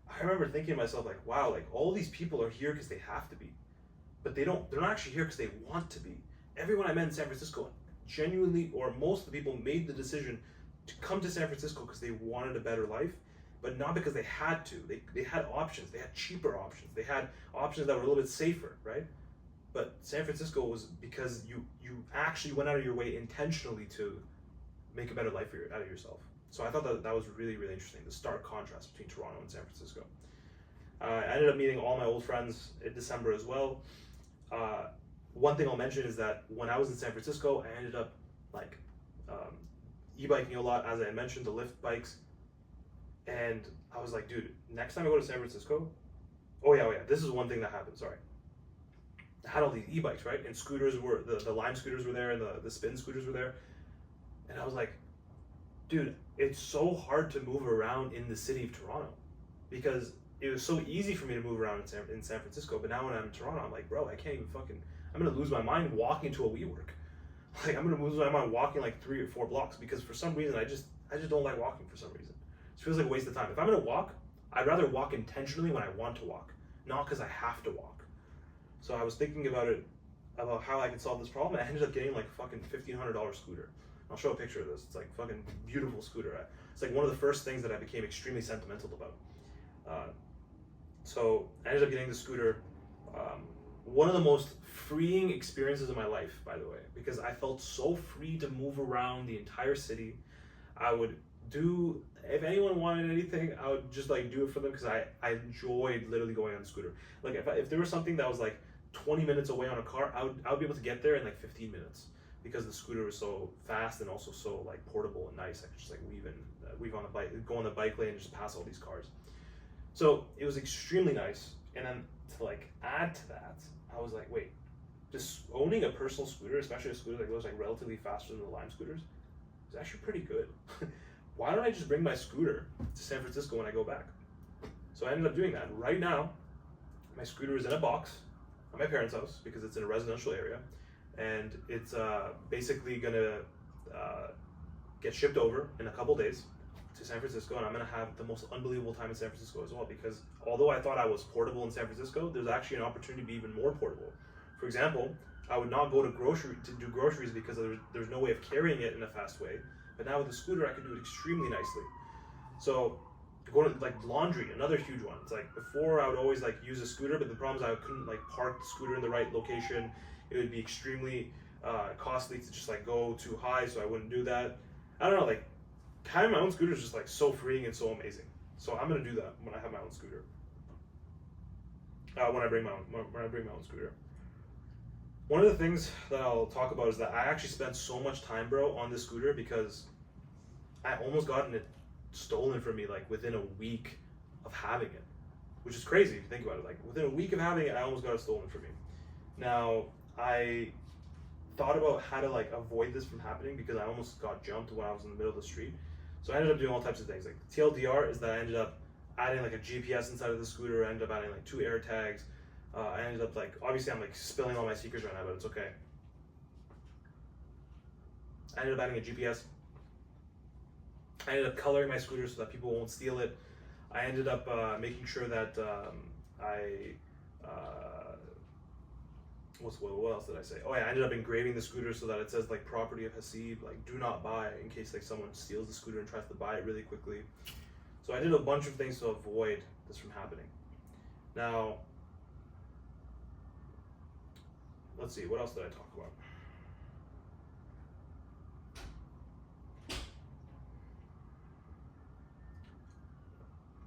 I remember thinking to myself like, wow, like all these people are here because they have to be, but they're not actually here because they want to be. Everyone I met in San Francisco genuinely, or most of the people, made the decision to come to San Francisco because they wanted a better life, but not because they had to. They had options. They had cheaper options. They had options that were a little bit safer, right? But San Francisco was because you actually went out of your way intentionally to make a better life out of yourself. So I thought that was really, really interesting, the stark contrast between Toronto and San Francisco. I ended up meeting all my old friends in December as well. One thing I'll mention is that when I was in San Francisco, I ended up like e-biking a lot, as I mentioned, the Lyft bikes. And I was like, dude, next time I go to San Francisco, oh yeah, this is one thing that happened, sorry. I had all these e-bikes, right? And scooters were, the Lime scooters were there, and the spin scooters were there. And I was like, dude, it's so hard to move around in the city of Toronto, because it was so easy for me to move around in San Francisco. But now when I'm in Toronto, I'm like, bro, I can't even I'm gonna lose my mind walking to a WeWork. Like I'm gonna lose my mind walking like 3 or 4 blocks, because for some reason I just don't like walking for some reason. It feels like a waste of time. If I'm gonna walk, I'd rather walk intentionally when I want to walk, not because I have to walk. So I was thinking about how I could solve this problem. I ended up getting like fucking $1,500 scooter. I'll show a picture of this. It's like fucking beautiful scooter. It's like one of the first things that I became extremely sentimental about. So I ended up getting the scooter. One of the most freeing experiences of my life, by the way, because I felt so free to move around the entire city. I would do, if anyone wanted anything, I would just like do it for them, because I enjoyed literally going on the scooter. Like if there was something that was like 20 minutes away on a car, I would be able to get there in like 15 minutes, because the scooter was so fast and also so like portable and nice. I could just like weave on the bike, go on the bike lane and just pass all these cars. So it was extremely nice. And then to like add to that, I was like, wait, just owning a personal scooter, especially a scooter that goes like relatively faster than the Lime scooters, is actually pretty good. Why don't I just bring my scooter to San Francisco when I go back? So I ended up doing that. Right now, my scooter is in a box at my parents' house, because it's in a residential area, and it's basically gonna get shipped over in a couple days to San Francisco, and I'm gonna have the most unbelievable time in San Francisco as well, because although I thought I was portable in San Francisco, there's actually an opportunity to be even more portable. For example, I would not go to do groceries because there's no way of carrying it in a fast way, but now with the scooter I could do it extremely nicely. So going to like laundry, another huge one. It's like before I would always like use a scooter, but the problem is I couldn't like park the scooter in the right location. It would be extremely costly to just like go too high, so I wouldn't do that. I don't know, like having my own scooter is just like so freeing and so amazing. So I'm gonna do that when I have my own scooter. When I bring my own scooter. One of the things that I'll talk about is that I actually spent so much time, bro, on this scooter because I almost gotten it stolen from me like within a week of having it, which is crazy if you think about it. Like within a week of having it, I almost got it stolen from me. Now, I thought about how to like avoid this from happening because I almost got jumped when I was in the middle of the street. So I ended up doing all types of things. Like TLDR is that I ended up adding like a GPS inside of the scooter. I ended up adding like 2 air tags. I ended up like, obviously I'm like spilling all my secrets right now, but it's okay. I ended up adding a GPS. I ended up coloring my scooter so that people won't steal it. I ended up making sure that what else did I say? Oh yeah, I ended up engraving the scooter so that it says like property of Hasib, like do not buy, in case like someone steals the scooter and tries to buy it really quickly. So I did a bunch of things to avoid this from happening. Now, let's see, what else did I talk about?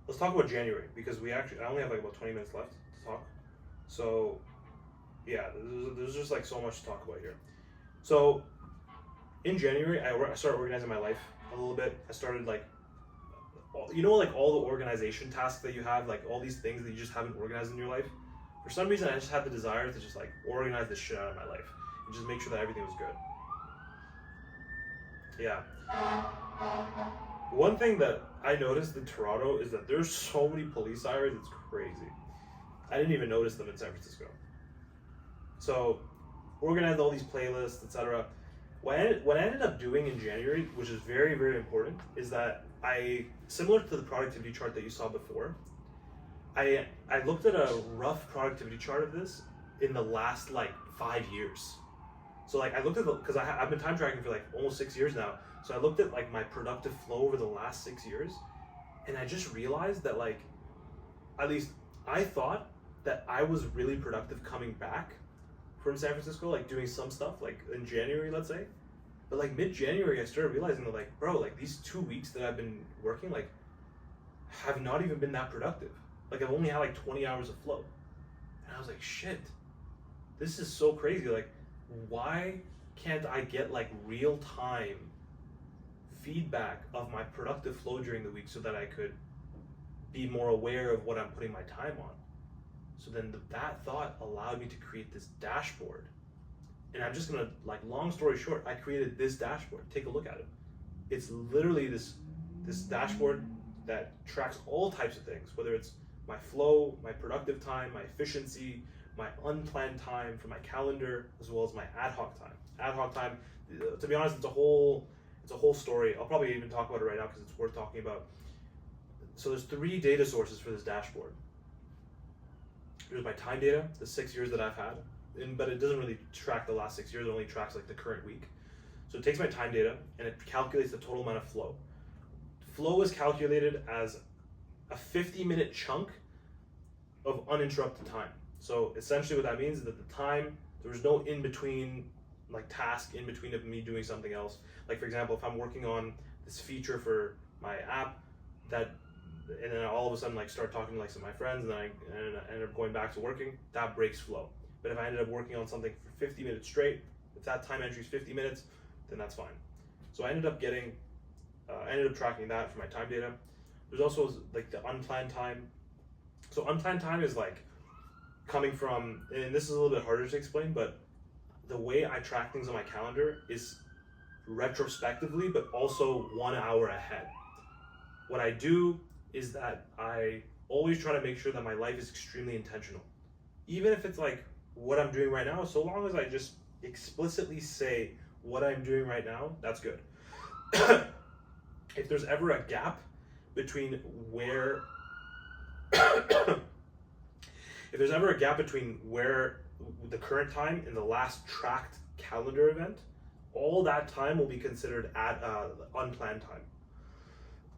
Let's talk about January, because I only have like about 20 minutes left to talk. So yeah, there's just like so much to talk about here. So in January, I started organizing my life a little bit. I started like, like all the organization tasks that you have, like all these things that you just haven't organized in your life. For some reason, I just had the desire to just like organize the shit out of my life and just make sure that everything was good. Yeah. One thing that I noticed in Toronto is that there's so many police sirens, it's crazy. I didn't even notice them in San Francisco. So, organized all these playlists, etc. What I ended up doing in January, which is very, very important, is that similar to the productivity chart that you saw before, I looked at a rough productivity chart of this in the last like 5 years. So like I looked at because I've been time tracking for like almost 6 years now. So I looked at like my productive flow over the last 6 years, and I just realized that like, at least I thought that I was really productive coming back from San Francisco, like doing some stuff like in January, let's say. But like mid-January, I started realizing that like, bro, like these 2 weeks that I've been working, like, have not even been that productive. Like I've only had like 20 hours of flow. And I was like, shit, this is so crazy. Like, why can't I get like real time feedback of my productive flow during the week so that I could be more aware of what I'm putting my time on? So then that thought allowed me to create this dashboard. And I'm just gonna, like, long story short, I created this dashboard. Take a look at it. It's literally this dashboard that tracks all types of things, whether it's my flow, my productive time, my efficiency, my unplanned time for my calendar, as well as my ad hoc time. Ad hoc time, to be honest, it's a whole story. I'll probably even talk about it right now because it's worth talking about. So there's 3 data sources for this dashboard. There's my time data, the 6 years that I've had, but it doesn't really track the last 6 years, it only tracks like the current week. So it takes my time data and it calculates the total amount of flow. Flow is calculated as a 50-minute chunk of uninterrupted time. So essentially what that means is that the time, there was no in-between, like task in between of me doing something else. Like for example, if I'm working on this feature for my app, and then all of a sudden like start talking to like some of my friends, and then I end up going back to working, that breaks flow. But if I ended up working on something for 50 minutes straight, if that time entry is 50 minutes, then that's fine. So I ended up tracking that for my time data. There's also like the unplanned time. So unplanned time is like coming from, and this is a little bit harder to explain, but the way I track things on my calendar is retrospectively, but also 1 hour ahead. What I do is that I always try to make sure that my life is extremely intentional. Even if it's like what I'm doing right now, so long as I just explicitly say what I'm doing right now, that's good. If there's ever a gap between where the current time and the last tracked calendar event, all that time will be considered unplanned time.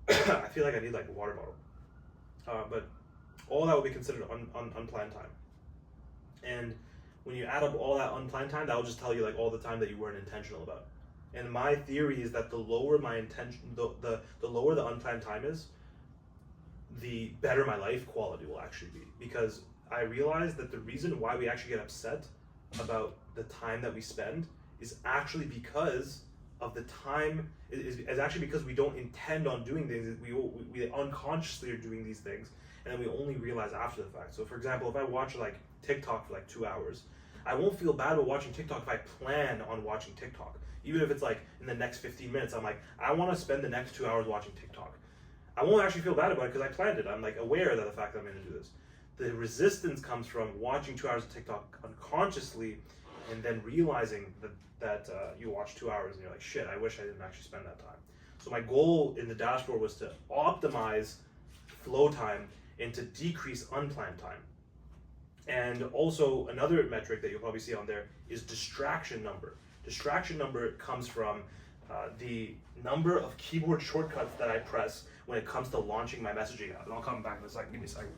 I feel like I need like a water bottle. But all that will be considered unplanned time. And when you add up all that unplanned time, that will just tell you like all the time that you weren't intentional about. And my theory is that the lower my intention, the lower the unplanned time is, the better my life quality will actually be. Because I realized that the reason why we actually get upset about the time that we spend is actually because of the time, is actually because we don't intend on doing things. We unconsciously are doing these things, and then we only realize after the fact. So for example, if I watch like TikTok for like 2 hours, I won't feel bad about watching TikTok if I plan on watching TikTok. Even if it's like in the next 15 minutes, I'm like, I want to spend the next 2 hours watching TikTok. I won't actually feel bad about it because I planned it. I'm like aware of the fact that I'm going to do this. The resistance comes from watching 2 hours of TikTok unconsciously and then realizing that you watch 2 hours and you're like, shit, I wish I didn't actually spend that time. So my goal in the dashboard was to optimize flow time and to decrease unplanned time. And also another metric that you'll probably see on there is distraction number. Distraction number comes from the number of keyboard shortcuts that I press when it comes to launching my messaging app. And I'll come back in a second, give me a second.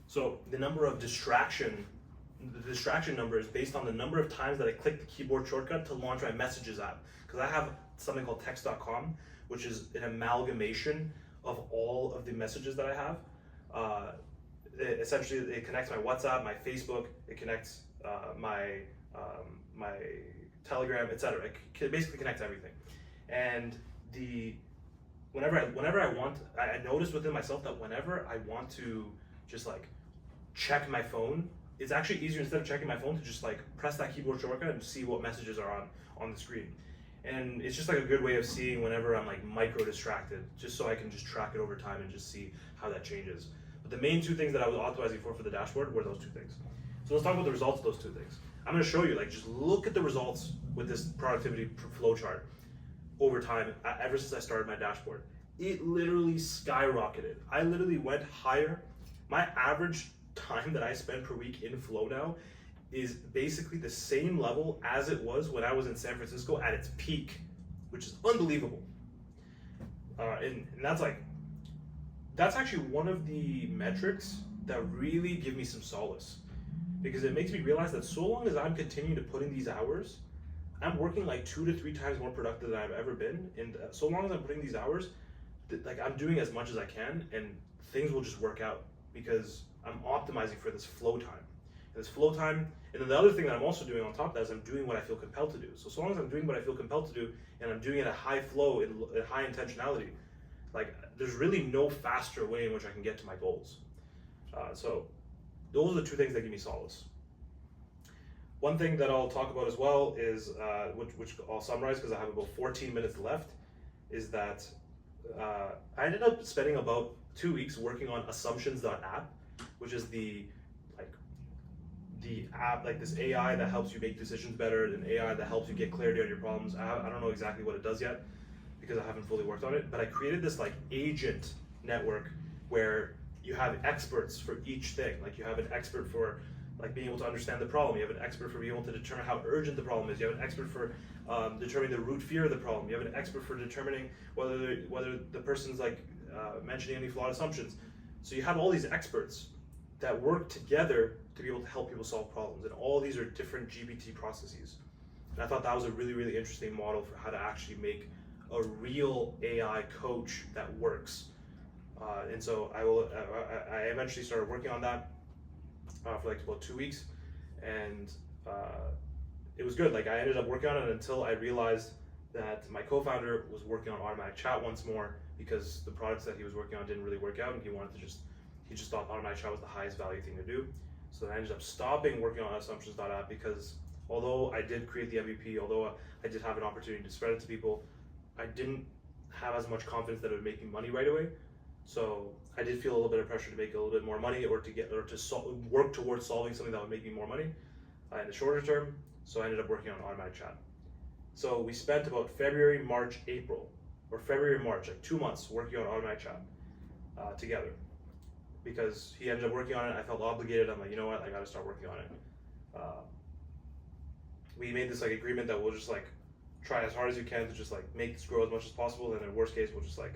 So the number of the distraction number is based on the number of times that I click the keyboard shortcut to launch my messages app. Because I have something called text.com, which is an amalgamation of all of the messages that I have. Essentially, it connects my WhatsApp, my Facebook, it connects my Telegram, etc. It basically connects everything. And whenever I want, I notice within myself that whenever I want to just like check my phone, it's actually easier instead of checking my phone to just like press that keyboard shortcut and see what messages are on the screen. And it's just like a good way of seeing whenever I'm like micro distracted, just so I can just track it over time and just see how that changes. But the main two things that I was optimizing for the dashboard were those two things. So let's talk about the results of those two things. I'm going to show you, like, just look at the results with this productivity flow chart over time ever since I started my dashboard. It literally skyrocketed. I literally went higher. My average time that I spend per week in flow now is basically the same level as it was when I was in San Francisco at its peak, which is unbelievable. And that's actually one of the metrics that really give me some solace, because it makes me realize that so long as I'm continuing to put in these hours, I'm working like 2 to 3 times more productive than I've ever been. And so long as I'm putting these hours, like I'm doing as much as I can, and things will just work out because I'm optimizing for this flow time. And this flow time, and then the other thing that I'm also doing on top of that is I'm doing what I feel compelled to do. So long as I'm doing what I feel compelled to do, and I'm doing it at high flow and high intentionality, like there's really no faster way in which I can get to my goals. So those are the two things that give me solace. One thing that I'll talk about as well is, which I'll summarize because I have about 14 minutes left, is that I ended up spending about 2 weeks working on assumptions.app, which is the app, like this AI that helps you make decisions better, an AI that helps you get clarity on your problems. I don't know exactly what it does yet because I haven't fully worked on it, but I created this like agent network where you have experts for each thing. Like you have an expert for like being able to understand the problem. You have an expert for being able to determine how urgent the problem is. You have an expert for determining the root fear of the problem. You have an expert for determining whether the person's like mentioning any flawed assumptions. So you have all these experts that work together to be able to help people solve problems. And all these are different GPT processes. And I thought that was a really, really interesting model for how to actually make a real AI coach that works. And so I eventually started working on that for like about 2 weeks, and it was good. Like I ended up working on it until I realized that my co-founder was working on automatic chat once more because the products that he was working on didn't really work out, and he just thought automatic chat was the highest value thing to do. So I ended up stopping working on assumptions.app because although I did create the MVP, although I did have an opportunity to spread it to people, I didn't have as much confidence that it would make me money right away. So I did feel a little bit of pressure to make a little bit more money, or to work towards solving something that would make me more money in the shorter term. So I ended up working on automatic chat. So we spent about February, March, April, or February, March, like 2 months working on automatic chat together. Because he ended up working on it, I felt obligated. I'm like, you know what, I got to start working on it. We made this like agreement that we'll just like try as hard as we can to just like make this grow as much as possible, and in worst case, we'll just like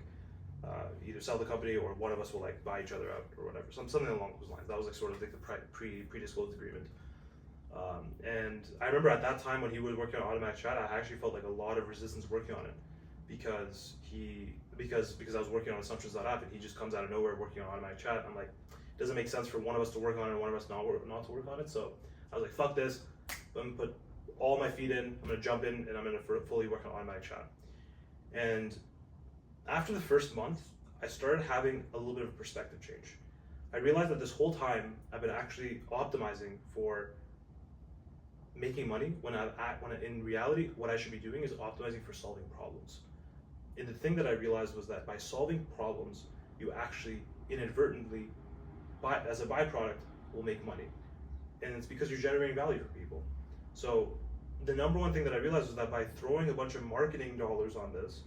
either sell the company or one of us will like buy each other out or whatever, something along those lines. That was like sort of like the pre-disclosed agreement. And I remember at that time when he was working on automatic chat, I actually felt like a lot of resistance working on it. because I was working on assumptions.app, and he just comes out of nowhere working on automatic chat. I'm like, it doesn't make sense for one of us to work on it and one of us not to work on it. So I was like, fuck this. I'm gonna put all my feet in. I'm gonna jump in, and I'm gonna fully work on automatic chat. And after the first month, I started having a little bit of a perspective change. I realized that this whole time I've been actually optimizing for making money, when in reality what I should be doing is optimizing for solving problems. And the thing that I realized was that by solving problems, you actually inadvertently, as a byproduct, will make money. And it's because you're generating value for people. So the number one thing that I realized was that by throwing a bunch of marketing dollars on this,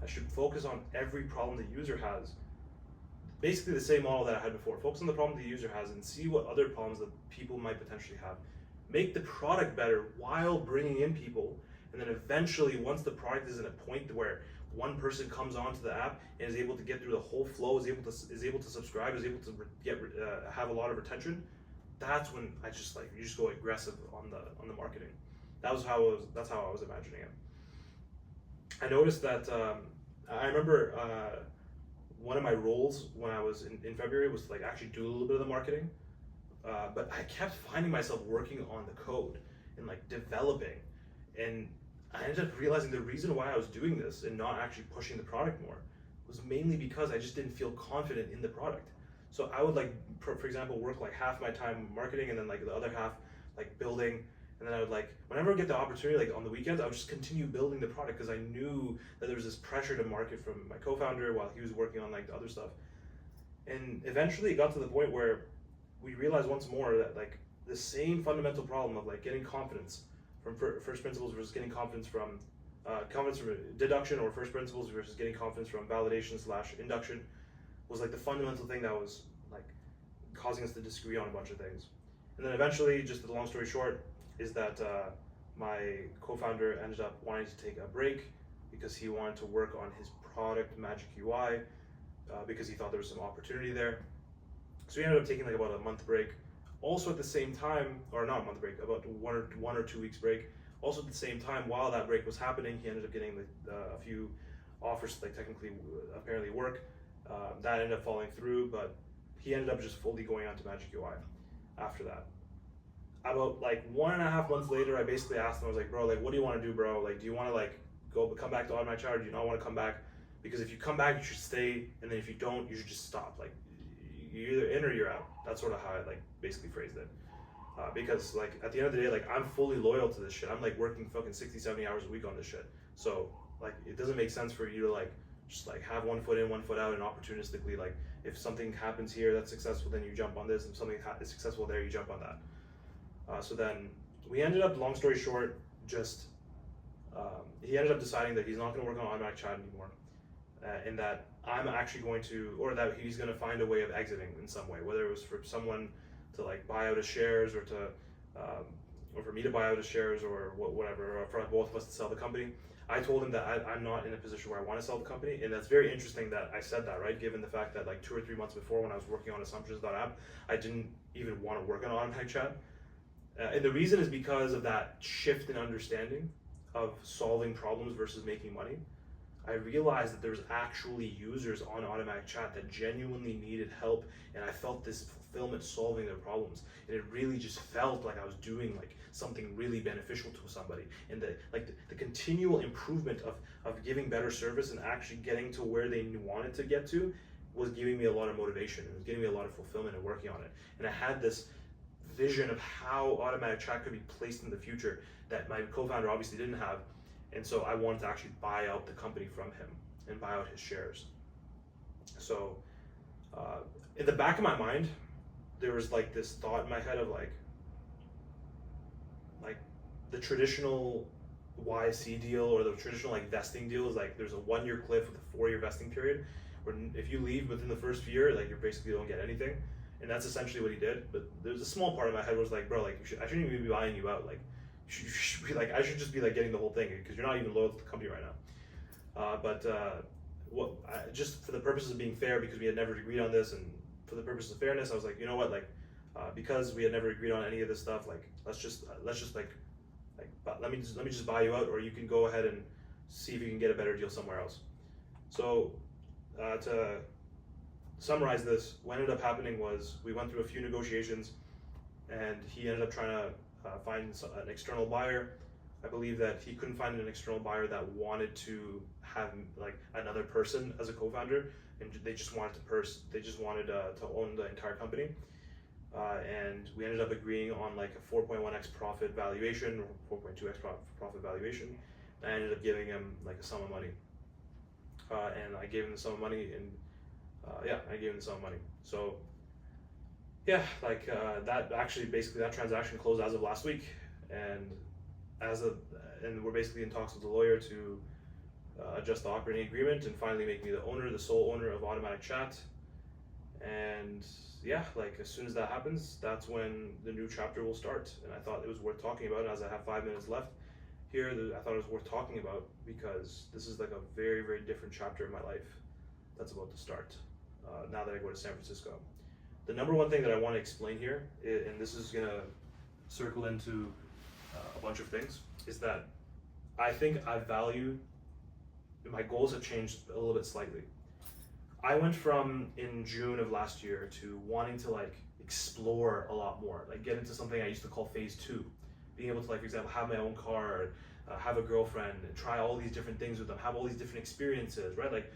I should focus on every problem the user has. Basically the same model that I had before. Focus on the problem the user has and see what other problems that people might potentially have. Make the product better while bringing in people, and then eventually, once the product is at a point where one person comes onto the app and is able to get through the whole flow, is able to subscribe, is able to have a lot of retention, that's when I just you just go aggressive on the marketing. That's how I was imagining it. I noticed that I remember one of my roles when I was in February was to actually do a little bit of the marketing. But I kept finding myself working on the code and developing, and I ended up realizing the reason why I was doing this and not actually pushing the product more was mainly because I just didn't feel confident in the product. So I would for example, work half my time marketing and then the other half building, and then I would whenever I get the opportunity on the weekends, I would just continue building the product because I knew that there was this pressure to market from my co-founder while he was working on the other stuff. And eventually it got to the point where we realized once more that the same fundamental problem of getting confidence from first principles versus getting confidence from deduction, or first principles versus getting confidence from validation / induction, was the fundamental thing that was causing us to disagree on a bunch of things. And then eventually, just the long story short, is that my co-founder ended up wanting to take a break because he wanted to work on his product Magic UI because he thought there was some opportunity there. So we ended up taking about a month break. Also at the same time, or not a month break, about one or 2 weeks break. Also at the same time, while that break was happening, he ended up getting a few offers to technically apparently work. That ended up falling through, but he ended up just fully going on to Magic UI after that. About 1.5 months later, I basically asked him, I was like, bro, what do you want to do, bro? Do you want to come back to automatic chat, or do you not want to come back? Because if you come back, you should stay, and then if you don't, you should just stop. You're either in or you're out. That's sort of how I basically phrased it. Because at the end of the day, I'm fully loyal to this shit. I'm working fucking 60, 70 hours a week on this shit. So it doesn't make sense for you to just have one foot in, one foot out, and opportunistically if something happens here that's successful, then you jump on this. If something is successful there, you jump on that. So then we ended up, long story short, just he ended up deciding that he's not going to work on automatic chat anymore, and that I'm actually going to, or that he's going to find a way of exiting in some way, whether it was for someone to buy out his shares, or for me to buy out his shares, or whatever, or for both of us to sell the company. I told him that I'm not in a position where I want to sell the company, and that's very interesting that I said that, right? Given the fact that 2 or 3 months before, when I was working on assumptions.app, I didn't even want to work on automatic chat. And the reason is because of that shift in understanding of solving problems versus making money. I realized that there's actually users on automatic chat that genuinely needed help, and I felt this fulfillment solving their problems, and it really just felt like I was doing something really beneficial to somebody. And the continual improvement of giving better service and actually getting to where they wanted to get to was giving me a lot of motivation. It was giving me a lot of fulfillment in working on it. And I had this vision of how automatic chat could be placed in the future that my co-founder obviously didn't have. And so I wanted to actually buy out the company from him and buy out his shares. So in the back of my mind, there was this thought in my head of the traditional YC deal, or the traditional vesting deal is there's a 1-year cliff with a 4-year vesting period, where if you leave within the first year, you basically don't get anything. And that's essentially what he did. But there's a small part of my head was bro, I shouldn't even be buying you out. You should be I should just be getting the whole thing, because you're not even loyal to the company right now. Just for the purposes of being fair, because we had never agreed on this, and for the purposes of fairness, I was you know what, because we had never agreed on any of this stuff, let's just let me just buy you out, or you can go ahead and see if you can get a better deal somewhere else. So to summarize this, what ended up happening was we went through a few negotiations, and he ended up trying to find an external buyer. I believe that he couldn't find an external buyer that wanted to have like another person as a co-founder, and they just wanted to own the entire company. And we ended up agreeing on like a 4.1x profit valuation or 4.2x profit valuation. I ended up giving him like a sum of money, and I gave him the sum of money, and I gave him the sum of money. So yeah, like that transaction closed as of last week, and we're basically in talks with the lawyer to adjust the operating agreement and finally make me the sole owner of Automatic.chat. And yeah, like as soon as that happens, that's when the new chapter will start. And I thought it was worth talking about. As I have 5 minutes left here, I thought it was worth talking about because this is like a very, very different chapter in my life that's about to start now that I go to San Francisco. The number one thing that I want to explain here, and this is gonna circle into a bunch of things, is that I think my goals have changed a little bit slightly. I went from in June of last year to wanting to like explore a lot more, like get into something I used to call phase 2, being able to, like, for example, have my own car, have a girlfriend, and try all these different things with them, have all these different experiences, right? Like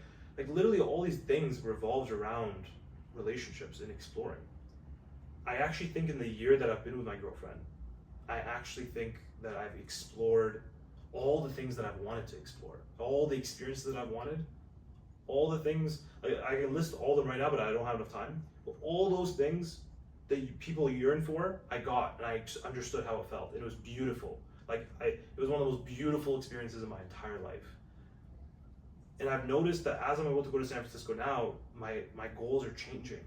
literally all these things revolved around relationships and exploring. I actually think in the year that I've been with my girlfriend, I actually think that I've explored all the things that I've wanted to explore, all the experiences that I've wanted, all the things, I can list all of them right now, but I don't have enough time. But all those things that people yearn for, I got, and I just understood how it felt. It was beautiful. It was one of the most beautiful experiences in my entire life. And I've noticed that as I'm about to go to San Francisco now, my goals are changing.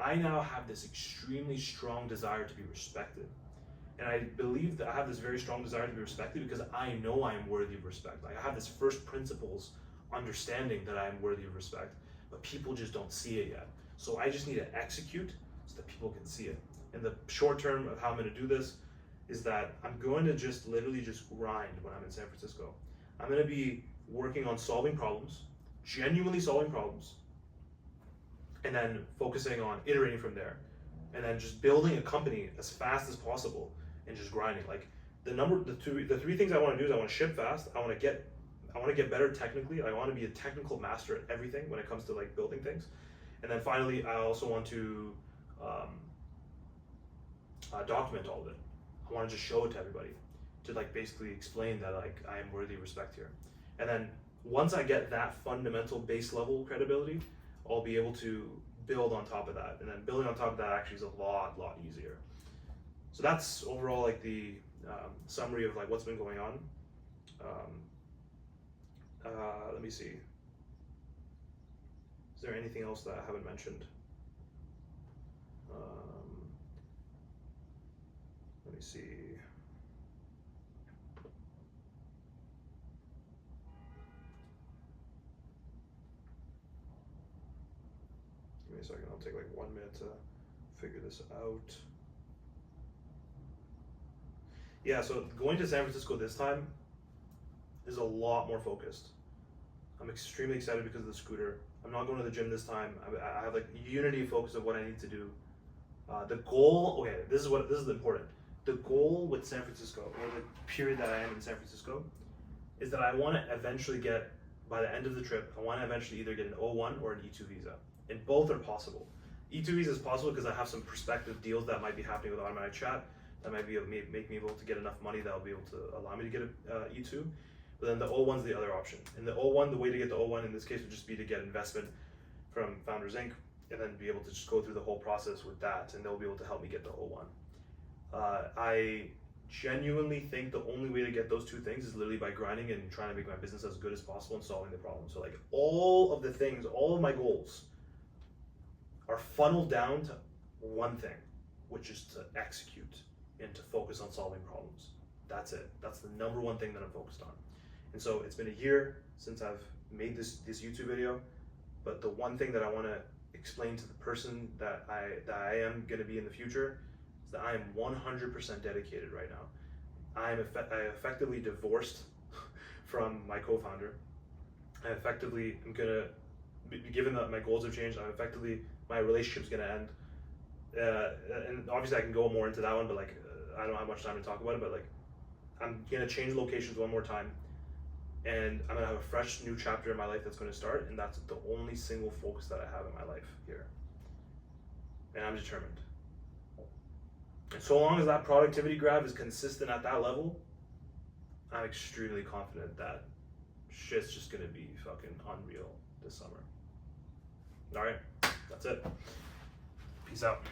I now have this extremely strong desire to be respected. And I believe that I have this very strong desire to be respected because I know I am worthy of respect. Like I have this first principles understanding that I am worthy of respect, but people just don't see it yet. So I just need to execute so that people can see it. And the short term of how I'm going to do this is that I'm going to just literally just grind when I'm in San Francisco. I'm going to be working on solving problems, genuinely solving problems, and then focusing on iterating from there, and then just building a company as fast as possible and just grinding. Like the three things I want to do is I want to ship fast. I want to get better technically. I want to be a technical master at everything when it comes to like building things. And then finally, I also want to document all of it. I want to just show it to everybody to like basically explain that like I am worthy of respect here. And then once I get that fundamental base level credibility, I'll be able to build on top of that. And then building on top of that actually is a lot easier. So that's overall like the summary of like what's been going on. Let me see. Is there anything else that I haven't mentioned? Let me see. Give me a second, I'll take like 1 minute to figure this out. Yeah, so going to San Francisco this time is a lot more focused. I'm extremely excited because of the scooter. I'm not going to the gym this time. I have like unity focus of what I need to do. The goal, okay, this is important. The goal with San Francisco, or the period that I am in San Francisco, is that I want to eventually get, by the end of the trip, I want to eventually either get an O1 or an E2 visa. And both are possible. E2 visa is possible because I have some prospective deals that might be happening with Automatic.chat that might make me able to get enough money that will be able to allow me to get an E2. But then the O1 is the other option. And the O1, the way to get the O1 in this case would just be to get investment from Founders Inc. and then be able to just go through the whole process with that, and they'll be able to help me get the O1. I genuinely think the only way to get those two things is literally by grinding and trying to make my business as good as possible and solving the problem. So like all of the things, all of my goals are funneled down to one thing, which is to execute and to focus on solving problems. That's it. That's the number one thing that I'm focused on. And so it's been a year since I've made this YouTube video, but the one thing that I want to explain to the person that I am going to be in the future is that I am 100% dedicated right now. I effectively divorced from my co-founder. I effectively am gonna, given that my goals have changed, my relationship's gonna end. And obviously I can go more into that one, but like I don't have much time to talk about it, but like I'm gonna change locations one more time, and I'm gonna have a fresh new chapter in my life that's gonna start, and that's the only single focus that I have in my life here. And I'm determined. And so long as that productivity graph is consistent at that level, I'm extremely confident that shit's just gonna be fucking unreal this summer. All right, that's it. Peace out.